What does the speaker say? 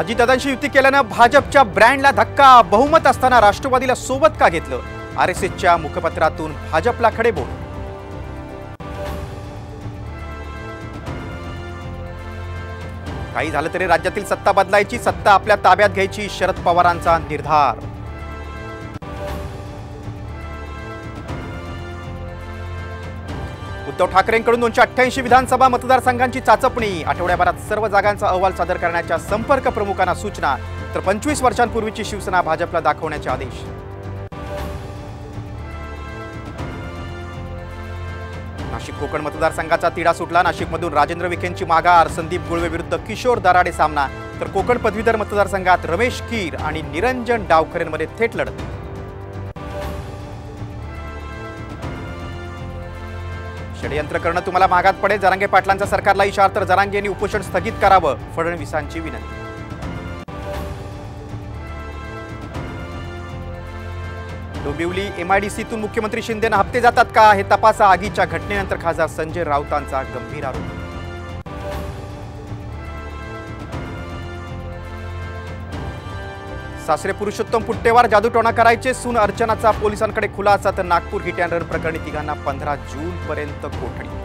अजितदादांशी युती केल्यानं भाजपच्या ब्रँडला धक्का, बहुमत असताना राष्ट्रवादीला सोबत का घेतलं? आरएसएसच्या मुखपत्रातून भाजपला खडेबोल. काही झालं तरी राज्यातील सत्ता बदलायची, सत्ता आपल्या ताब्यात घ्यायची, शरद पवारांचा निर्धार. उद्धव ठाकरेंकडून 288 विधानसभा मतदारसंघांची चाचपणी, आठवड्याभरात सर्व जागांचा अहवाल सादर करण्याच्या संपर्क प्रमुखांना सूचना, तर 25 वर्षांपूर्वीची शिवसेना भाजपला दाखवण्याचे आदेश. नाशिक कोकण मतदारसंघाचा तिढा सुटला, नाशिकमधून राजेंद्र विखेंची माघार, संदीप गुळवे विरुद्ध किशोर दराडे सामना, तर कोकण पदवीधर मतदारसंघात रमेश कीर आणि निरंजन डावखरेंमध्ये थेट लढत. षडयंत्र करणं तुम्हाला महागात पडेल, जरांगे पाटलांचा सरकारला इशारा, तर जरांगे यांनी उपोषण स्थगित करावं, फडणवीसांची विनंती. डोंबिवली एमआयडीसीतून मुख्यमंत्री शिंदेना हप्ते जातात का, हे तपासा. आगीच्या घटनेनंतर खासदार संजय राऊतांचा गंभीर आरोप. सासरे पुरुषोत्तम पुट्टेवार जादूटोणा करायचे, सून अर्चनाचा पोलिसांकडे खुलासा, तर नागपूर हिट अँड रन प्रकरणी तिघांना 15 जून पर्यंत कोठडी.